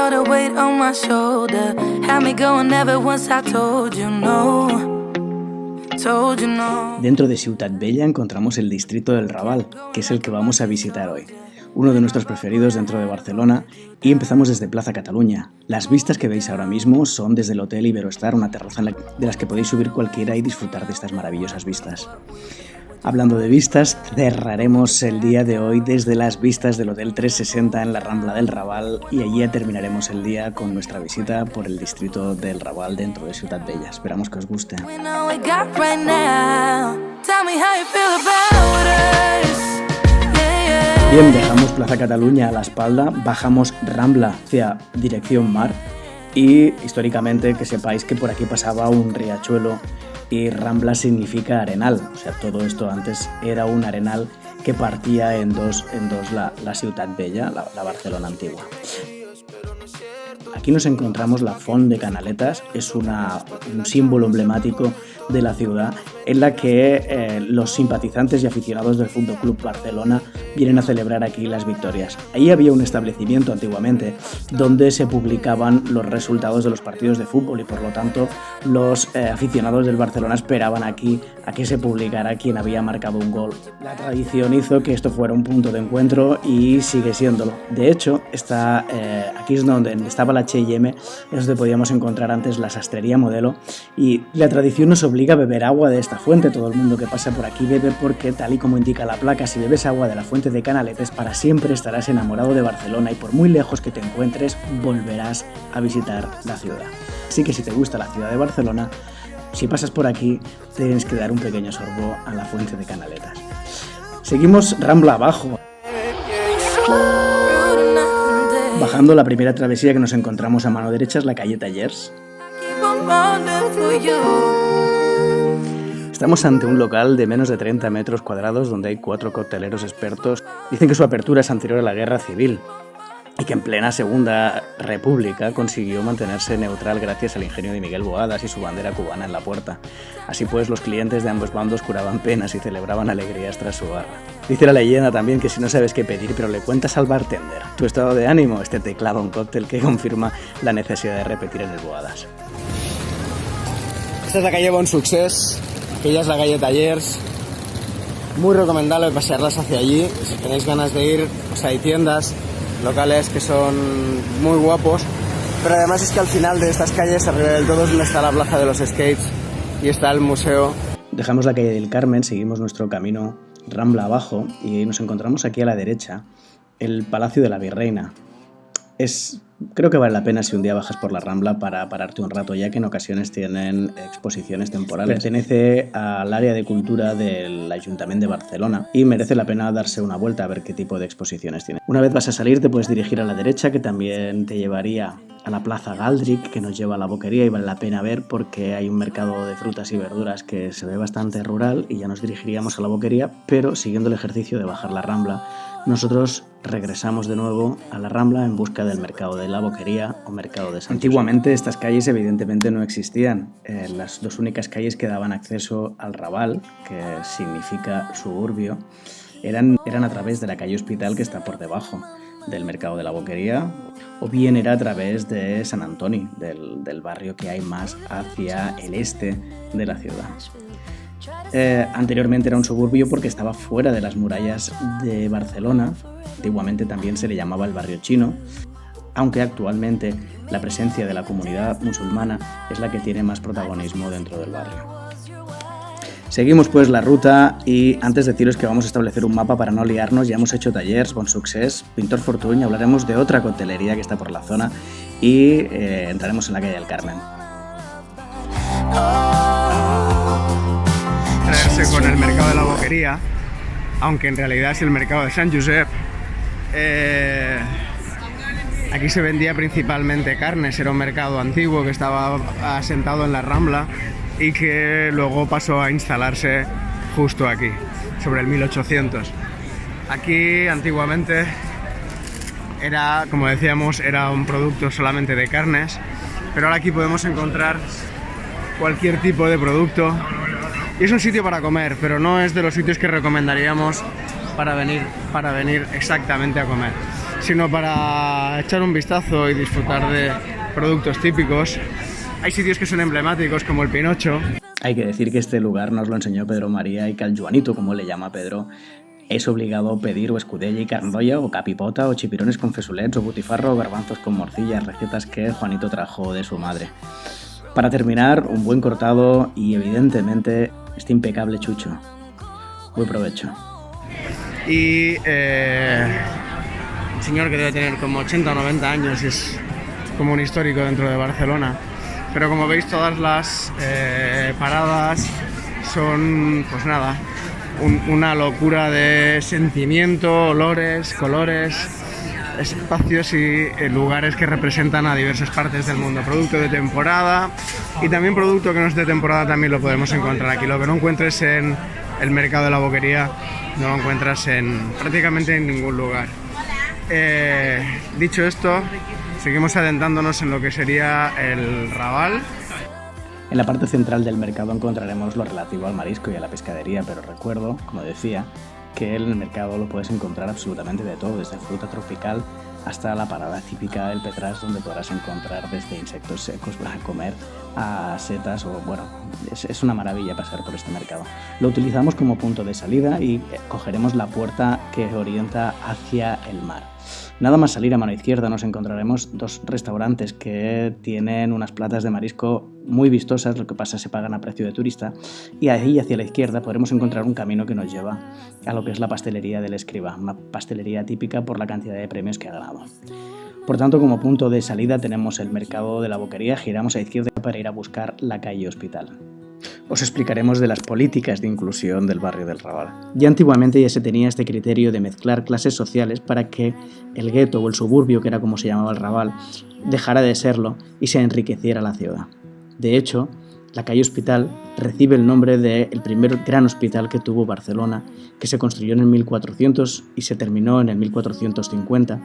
all the weight on my shoulder. Had me going never once I told you no. Told you no. Dentro de Ciutat Vella encontramos el distrito del Raval, que es el que vamos a visitar hoy. Uno de nuestros preferidos dentro de Barcelona, y empezamos desde Plaza Catalunya. Las vistas que veis ahora mismo son desde el Hotel Iberostar, una terraza de las que podéis subir cualquiera y disfrutar de estas maravillosas vistas. Hablando de vistas, cerraremos el día de hoy desde las vistas del Hotel 360 en la Rambla del Raval y allí ya terminaremos el día con nuestra visita por el distrito del Raval dentro de Ciutat Vella. Esperamos que os guste. Bien, dejamos Plaza Catalunya a la espalda, bajamos Rambla hacia dirección mar y históricamente que sepáis que por aquí pasaba un riachuelo y Rambla significa arenal, o sea, todo esto antes era un arenal que partía en dos la Ciutat Vella, la Barcelona antigua. Aquí nos encontramos la Font de Canaletas, es un símbolo emblemático de la ciudad en la que los simpatizantes y aficionados del Fútbol Club Barcelona vienen a celebrar aquí las victorias. Ahí había un establecimiento antiguamente donde se publicaban los resultados de los partidos de fútbol y por lo tanto los aficionados del Barcelona esperaban aquí a que se publicara quién había marcado un gol. La tradición hizo que esto fuera un punto de encuentro y sigue siéndolo. De hecho, aquí es donde estaba la H&M, es donde podíamos encontrar antes la sastrería Modelo y la tradición nos obliga a beber agua de esta fuente. Todo el mundo que pasa por aquí bebe porque, tal y como indica la placa, si bebes agua de la fuente de Canaletes para siempre estarás enamorado de Barcelona y por muy lejos que te encuentres volverás a visitar la ciudad. Así que si te gusta la ciudad de Barcelona, si pasas por aquí tienes que dar un pequeño sorbo a la fuente de Canaletas. Seguimos Rambla abajo. Bajando la primera travesía que nos encontramos a mano derecha es la calle Tallers. Estamos ante un local de menos de 30 metros cuadrados donde hay 4 cocteleros expertos. Dicen que su apertura es anterior a la Guerra Civil y que en plena Segunda República consiguió mantenerse neutral gracias al ingenio de Miguel Boadas y su bandera cubana en la puerta. Así pues, los clientes de ambos bandos curaban penas y celebraban alegrías tras su barra. Dice la leyenda también que si no sabes qué pedir, pero le cuentas al bartender tu estado de ánimo, te clava un cóctel que confirma la necesidad de repetir en el Boadas. Esta es la calle Bon Succés, que ya es la calle Tallers. Muy recomendable pasearlas hacia allí. Si tenéis ganas de ir, pues hay tiendas, locales que son muy guapos. Pero además es que al final de estas calles, arriba del todo, es donde está la plaza de los skates y está el museo. Dejamos la calle del Carmen, seguimos nuestro camino Rambla abajo y nos encontramos aquí a la derecha el Palacio de la Virreina. Creo que vale la pena si un día bajas por la Rambla para pararte un rato, ya que en ocasiones tienen exposiciones temporales. Pertenece al área de cultura del Ayuntamiento de Barcelona y merece la pena darse una vuelta a ver qué tipo de exposiciones tiene. Una vez vas a salir te puedes dirigir a la derecha, que también te llevaría a la Plaza Galdric, que nos lleva a la Boquería y vale la pena ver porque hay un mercado de frutas y verduras que se ve bastante rural y ya nos dirigiríamos a la Boquería, pero siguiendo el ejercicio de bajar la Rambla, nosotros regresamos de nuevo a la Rambla en busca del mercado de la Boquería o mercado de Sant Josep. Antiguamente estas calles evidentemente no existían. Las dos únicas calles que daban acceso al Raval, que significa suburbio, eran a través de la calle Hospital, que está por debajo del mercado de la Boquería, o bien era a través de Sant Antoni, del barrio que hay más hacia el este de la ciudad. Anteriormente era un suburbio porque estaba fuera de las murallas de Barcelona. Antiguamente también se le llamaba el barrio chino, aunque actualmente la presencia de la comunidad musulmana es la que tiene más protagonismo dentro del barrio. Seguimos pues la ruta y antes de deciros que vamos a establecer un mapa para no liarnos, ya hemos hecho Tallers, Bon Succés, Pintor Fortuny, hablaremos de otra coctelería que está por la zona y entraremos en la calle del Carmen. Con el mercado de la Boquería, aunque en realidad es el mercado de Sant Josep. Aquí se vendía principalmente carnes, era un mercado antiguo que estaba asentado en la Rambla y que luego pasó a instalarse justo aquí, sobre el 1800. Aquí antiguamente era, como decíamos, era un producto solamente de carnes, pero ahora aquí podemos encontrar cualquier tipo de producto. Y es un sitio para comer, pero no es de los sitios que recomendaríamos para venir exactamente a comer. sino para echar un vistazo y disfrutar de productos típicos. Hay sitios que son emblemáticos como el Pinocho. Hay que decir que este lugar nos lo enseñó Pedro María y que al Joanito, como le llama Pedro, es obligado pedir o escudella y carndolla o capipota o chipirones con fesulets o butifarro o garbanzos con morcillas, recetas que Juanito trajo de su madre. Para terminar, un buen cortado y evidentemente este impecable chucho. Buen provecho. Y un señor que debe tener como 80 o 90 años, es como un histórico dentro de Barcelona. Pero como veis, todas las paradas son, pues nada, una locura de sentimiento, olores, colores, espacios y lugares que representan a diversas partes del mundo. Producto de temporada y también producto que no es de temporada también lo podemos encontrar aquí. Lo que no encuentres en el mercado de la Boquería no lo encuentras prácticamente en ningún lugar. Dicho esto, seguimos adentrándonos en lo que sería el Raval. En la parte central del mercado encontraremos lo relativo al marisco y a la pescadería, pero recuerdo, como decía, que en el mercado lo puedes encontrar absolutamente de todo, desde fruta tropical hasta la parada típica del Petrás, donde podrás encontrar desde insectos secos para comer a setas o bueno, es una maravilla pasar por este mercado. Lo utilizamos como punto de salida y cogeremos la puerta que orienta hacia el mar. Nada más salir a mano izquierda nos encontraremos dos restaurantes que tienen unas platas de marisco muy vistosas, lo que pasa se pagan a precio de turista, y ahí hacia la izquierda podremos encontrar un camino que nos lleva a lo que es la pastelería del Escriba, una pastelería típica por la cantidad de premios que ha ganado. Por tanto, como punto de salida tenemos el mercado de la Boquería, giramos a izquierda para ir a buscar la calle Hospital. Os explicaremos de las políticas de inclusión del barrio del Raval. Ya antiguamente ya se tenía este criterio de mezclar clases sociales para que el gueto o el suburbio, que era como se llamaba el Raval, dejara de serlo y se enriqueciera la ciudad. De hecho, la calle Hospital recibe el nombre del primer gran hospital que tuvo Barcelona, que se construyó en el 1400 y se terminó en el 1450,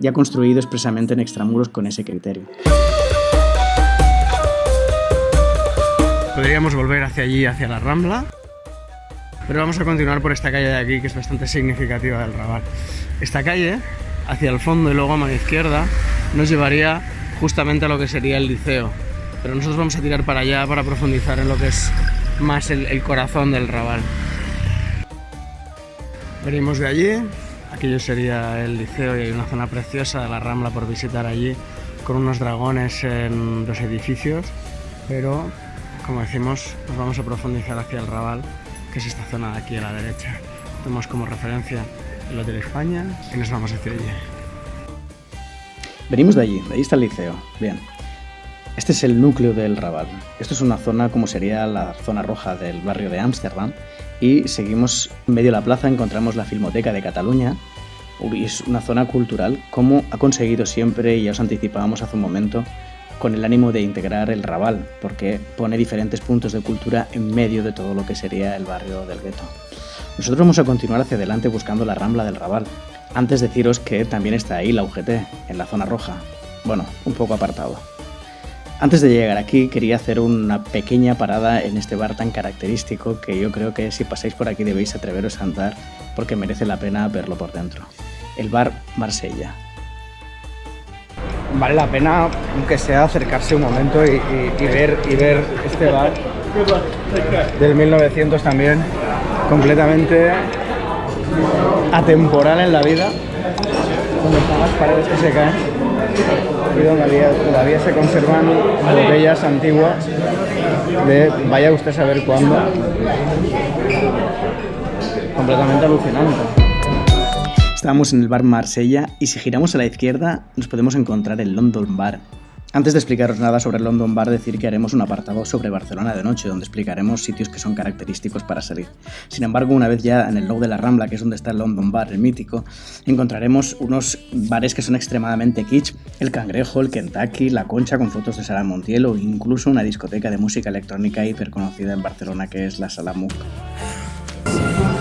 ya construido expresamente en extramuros con ese criterio. Podríamos volver hacia allí, hacia la Rambla, pero vamos a continuar por esta calle de aquí, que es bastante significativa del Raval. Esta calle, hacia el fondo y luego a mano izquierda, nos llevaría justamente a lo que sería el Liceo, pero nosotros vamos a tirar para allá para profundizar en lo que es más el corazón del Raval. Venimos de allí, aquello sería el Liceo y hay una zona preciosa de la Rambla por visitar allí, con unos dragones en los edificios, pero como decimos, nos vamos a profundizar hacia el Raval, que es esta zona de aquí a la derecha. Tenemos como referencia el Hotel España y nos vamos hacia allí. Venimos de allí está el Liceo. Bien, este es el núcleo del Raval. Esto es una zona como sería la zona roja del barrio de Ámsterdam y seguimos en medio de la plaza, encontramos la Filmoteca de Cataluña y es una zona cultural como ha conseguido siempre, y ya os anticipábamos hace un momento, con el ánimo de integrar el Raval, porque pone diferentes puntos de cultura en medio de todo lo que sería el barrio del gueto. Nosotros vamos a continuar hacia adelante buscando la Rambla del Raval. Antes deciros que también está ahí la UGT, en la zona roja. Bueno, un poco apartado. Antes de llegar aquí quería hacer una pequeña parada en este bar tan característico que yo creo que si pasáis por aquí debéis atreveros a andar porque merece la pena verlo por dentro. El bar Marsella. Vale la pena, aunque sea, acercarse un momento y ver este bar del 1900 también, completamente atemporal en la vida, donde están las paredes que se caen y donde todavía se conservan botellas antiguas de vaya usted a saber cuándo. Completamente alucinante. Estamos en el bar Marsella y si giramos a la izquierda nos podemos encontrar el London Bar. Antes de explicaros nada sobre el London Bar, decir que haremos un apartado sobre Barcelona de noche, donde explicaremos sitios que son característicos para salir. Sin embargo, una vez ya en el Low de la Rambla, que es donde está el London Bar, el mítico, encontraremos unos bares que son extremadamente kitsch, el Cangrejo, el Kentucky, la Concha con fotos de Sara Montiel o incluso una discoteca de música electrónica hiperconocida en Barcelona que es la Sala Muc.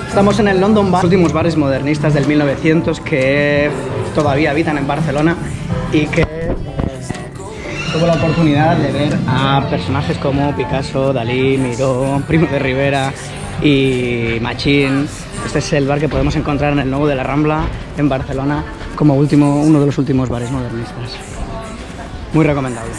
Estamos en el London Bar, los últimos bares modernistas del 1900 que todavía habitan en Barcelona y que tuve la oportunidad de ver a personajes como Picasso, Dalí, Miró, Primo de Rivera y Machín. Este es el bar que podemos encontrar en el Nuevo de la Rambla, en Barcelona, como uno de los últimos bares modernistas. Muy recomendable.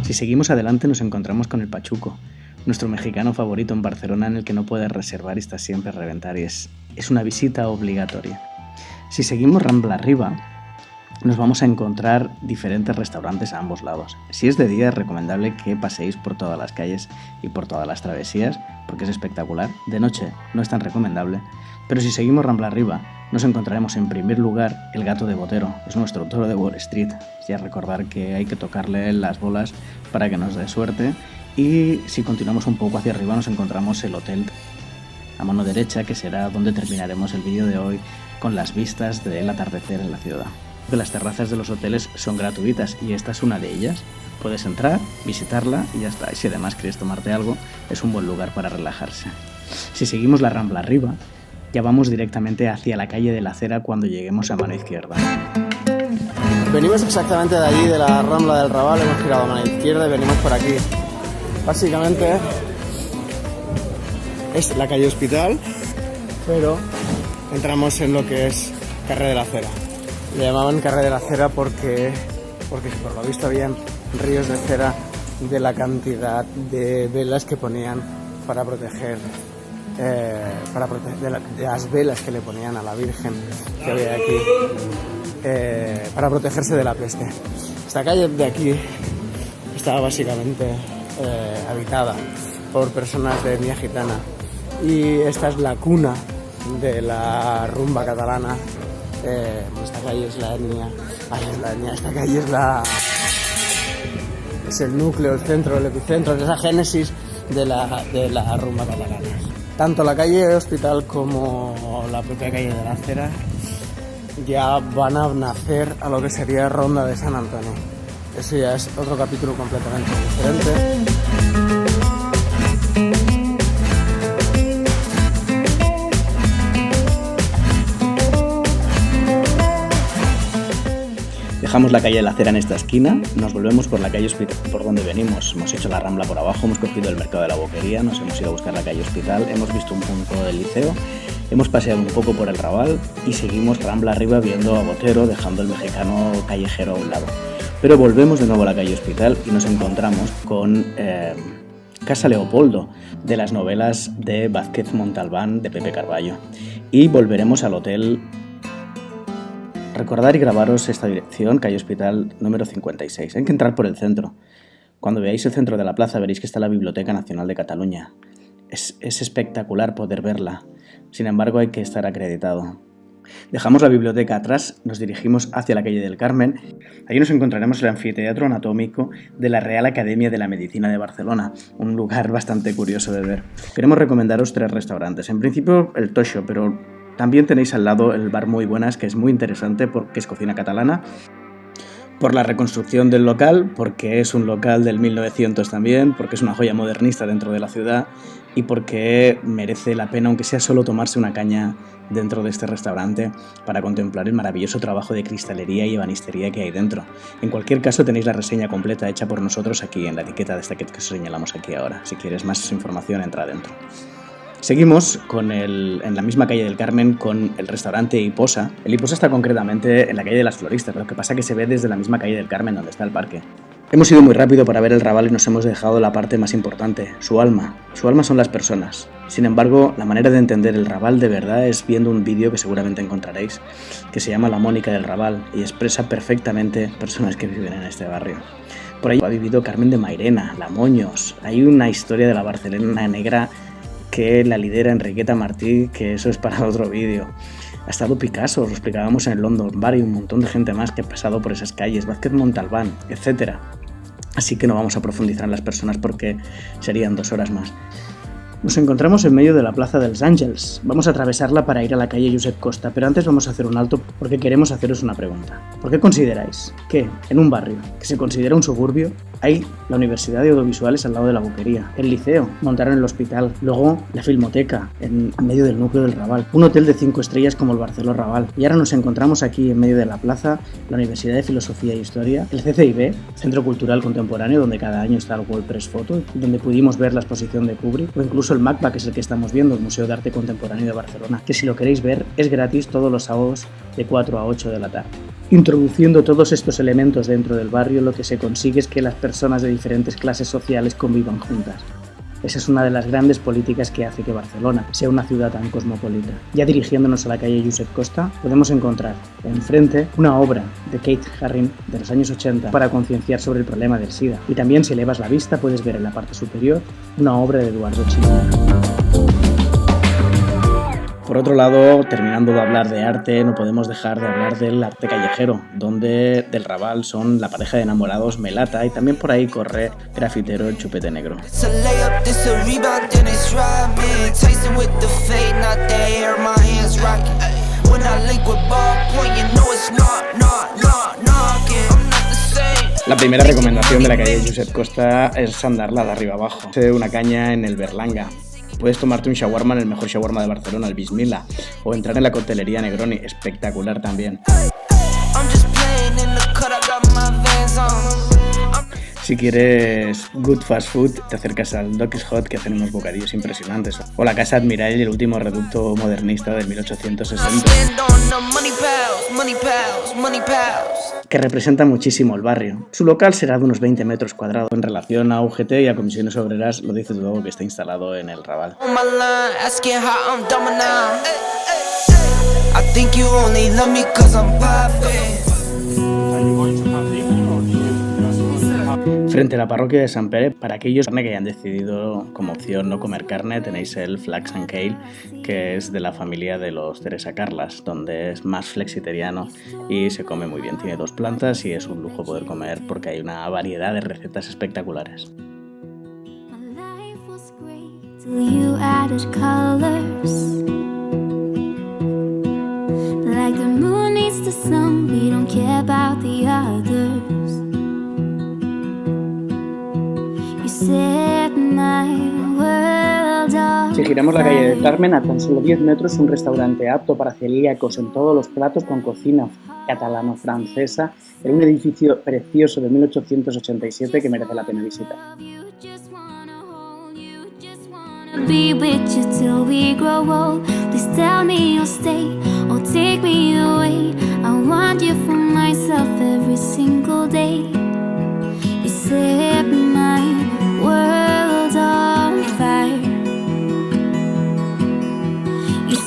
Si seguimos adelante nos encontramos con el Pachuco, nuestro mexicano favorito en Barcelona, en el que no puedes reservar y está siempre a reventar, y es una visita obligatoria. Si seguimos Rambla arriba, nos vamos a encontrar diferentes restaurantes a ambos lados. Si es de día, es recomendable que paséis por todas las calles y por todas las travesías, porque es espectacular. De noche no es tan recomendable, pero si seguimos Rambla arriba, nos encontraremos en primer lugar el Gato de Botero, es nuestro toro de Wall Street. Ya recordar que hay que tocarle las bolas para que nos dé suerte. Y si continuamos un poco hacia arriba nos encontramos el hotel a mano derecha, que será donde terminaremos el vídeo de hoy con las vistas del atardecer en la ciudad. Las terrazas de los hoteles son gratuitas y esta es una de ellas. Puedes entrar, visitarla y ya está. Y si además quieres tomarte algo, es un buen lugar para relajarse. Si seguimos la Rambla arriba, ya vamos directamente hacia la calle de la Acera cuando lleguemos a mano izquierda. Venimos exactamente de allí, de la Rambla del Raval, hemos girado a mano izquierda y venimos por aquí. Básicamente es la calle Hospital, pero entramos en lo que es Carrer de la Acera. Le llamaban Carrer de la Acera porque por lo visto habían ríos de cera de la cantidad de velas que ponían para proteger de las velas que le ponían a la Virgen que había aquí para protegerse de la peste. Esta calle de aquí estaba básicamente habitada por personas de etnia gitana y esta es la cuna de la rumba catalana. Esta calle es la etnia, esta calle es el núcleo, el centro, el epicentro, es esa génesis de la rumba catalana. Tanto la calle Hospital como la propia calle de la Acera ya van a nacer a lo que sería Ronda de San Antonio. Eso ya es otro capítulo completamente diferente. Dejamos la calle de la Acera en esta esquina, nos volvemos por la calle Hospital, por donde venimos. Hemos hecho la Rambla por abajo, hemos cogido el mercado de la Boquería, nos hemos ido a buscar la calle Hospital, hemos visto un punto del liceo, hemos paseado un poco por el Raval y seguimos Rambla arriba viendo a Botero, dejando el mexicano callejero a un lado. Pero volvemos de nuevo a la calle Hospital y nos encontramos con Casa Leopoldo, de las novelas de Vázquez Montalbán, de Pepe Carballo. Y volveremos al hotel. Recordar y grabaros esta dirección, calle Hospital número 56. Hay que entrar por el centro. Cuando veáis el centro de la plaza veréis que está la Biblioteca Nacional de Cataluña. Es espectacular poder verla. Sin embargo, hay que estar acreditado. Dejamos la biblioteca atrás, nos dirigimos hacia la calle del Carmen. Allí nos encontraremos el Anfiteatro Anatómico de la Real Academia de la Medicina de Barcelona, un lugar bastante curioso de ver. Queremos recomendaros 3 restaurantes. En principio el Toixo, pero también tenéis al lado el bar Muy Buenas, que es muy interesante porque es cocina catalana. Por la reconstrucción del local, porque es un local del 1900 también, porque es una joya modernista dentro de la ciudad y porque merece la pena, aunque sea solo tomarse una caña dentro de este restaurante para contemplar el maravilloso trabajo de cristalería y ebanistería que hay dentro. En cualquier caso tenéis la reseña completa hecha por nosotros aquí en la etiqueta de esta que os señalamos aquí ahora. Si quieres más información, entra adentro. Seguimos en la misma calle del Carmen con el restaurante Hiposa. El Hiposa está concretamente en la calle de las Floristas, lo que pasa es que se ve desde la misma calle del Carmen donde está el parque. Hemos ido muy rápido para ver el Raval y nos hemos dejado la parte más importante, su alma. Su alma son las personas. Sin embargo, la manera de entender el Raval de verdad es viendo un vídeo que seguramente encontraréis, que se llama La Mónica del Raval y expresa perfectamente personas que viven en este barrio. Por ahí ha vivido Carmen de Mairena, La Moños. Hay una historia de la Barcelona negra que la lidera Enriqueta Martí, que eso es para otro vídeo. Ha estado Picasso, lo explicábamos en el London Bar y un montón de gente más que ha pasado por esas calles, Vázquez Montalbán, etc. Así que no vamos a profundizar en las personas porque serían 2 horas más. Nos encontramos en medio de la Plaza dels Àngels. Vamos a atravesarla para ir a la calle Josep Costa, pero antes vamos a hacer un alto porque queremos haceros una pregunta. ¿Por qué consideráis que en un barrio que se considera un suburbio Hay la Universidad de Audiovisuales al lado de la Boquería, el Liceo, montaron el hospital, luego la Filmoteca en medio del núcleo del Raval, un hotel de 5 estrellas como el Barceló Raval. Y ahora nos encontramos aquí en medio de la plaza, la Universidad de Filosofía e Historia, el CCIB, Centro Cultural Contemporáneo, donde cada año está el World Press Photo, donde pudimos ver la exposición de Kubrick, o incluso el MACBA, que es el que estamos viendo, el Museo de Arte Contemporáneo de Barcelona, que si lo queréis ver es gratis todos los sábados de 4 a 8 de la tarde. Introduciendo todos estos elementos dentro del barrio, lo que se consigue es que las personas de diferentes clases sociales convivan juntas. Esa es una de las grandes políticas que hace que Barcelona sea una ciudad tan cosmopolita. Ya dirigiéndonos a la calle Josep Costa, podemos encontrar enfrente una obra de Kate Haring de los años 80 para concienciar sobre el problema del SIDA. Y también, si elevas la vista, puedes ver en la parte superior una obra de Eduardo Chillida. Por otro lado, terminando de hablar de arte, no podemos dejar de hablar del arte callejero, donde del Raval son la pareja de enamorados Melata y también por ahí corre grafitero el Chupete Negro. La primera recomendación de la calle Josep Costa es andarla de arriba abajo. Una caña en el Berlanga. Puedes tomarte un shawarma en el mejor shawarma de Barcelona, el Bismillah, o entrar en la coctelería Negroni, espectacular también. Si quieres good fast food, te acercas al Doc's Hot, que hacen unos bocadillos impresionantes, o la Casa Admirall y el último reducto modernista de 1860, que representa muchísimo el barrio. Su local será de unos 20 metros cuadrados. En relación a UGT y a Comisiones Obreras, lo dice todo, que está instalado en el Raval. Frente a la parroquia de Sant Pere, para aquellos que hayan decidido como opción no comer carne, tenéis el Flax and Kale, que es de la familia de los Teresa Carlas, donde es más flexitariano y se come muy bien. Tiene 2 plantas y es un lujo poder comer porque hay una variedad de recetas espectaculares. Si giramos la calle del Carmen, a tan solo 10 metros, un restaurante apto para celíacos en todos los platos, con cocina catalano-francesa, en un edificio precioso de 1887 que merece la pena visitar.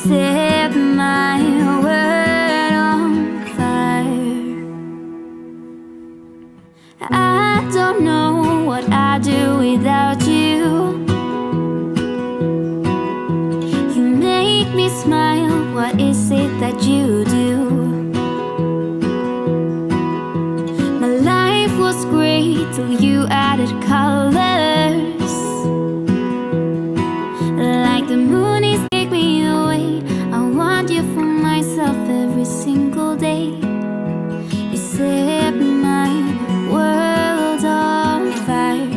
Set my world on fire. I don't know what I'd do without you. You make me smile, what is it that you do? My life was great till you added colors. Like the moon is every single day. You set my world on fire.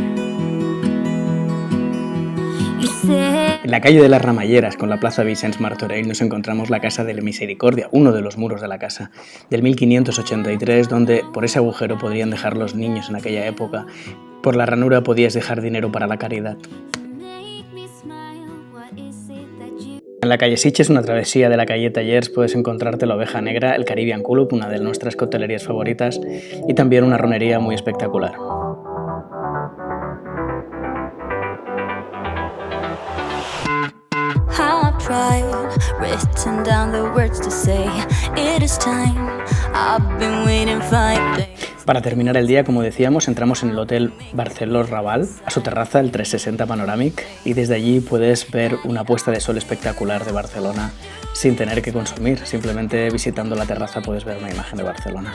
En la calle de las Ramalleras, con la plaza Vicens Martorell, nos encontramos la Casa de la Misericordia, uno de los muros de la casa, del 1583, donde por ese agujero podrían dejar los niños en aquella época. Por la ranura podías dejar dinero para la caridad. En la calle Sitges, una travesía de la calle Tallers, puedes encontrarte la Oveja Negra, el Caribbean Club, una de nuestras coctelerías favoritas, y también una ronería muy espectacular. Para terminar el día, como decíamos, entramos en el Hotel Barceló Raval, a su terraza, el 360 Panoramic, y desde allí puedes ver una puesta de sol espectacular de Barcelona sin tener que consumir. Simplemente visitando la terraza puedes ver una imagen de Barcelona.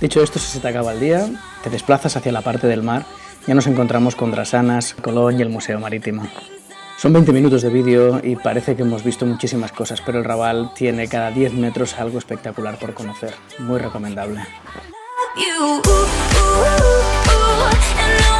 Dicho esto, si se te acaba el día, te desplazas hacia la parte del mar. Ya nos encontramos con Drassanes, Colón y el Museo Marítimo. Son 20 minutos de vídeo y parece que hemos visto muchísimas cosas, pero el Raval tiene cada 10 metros algo espectacular por conocer. Muy recomendable. You, and no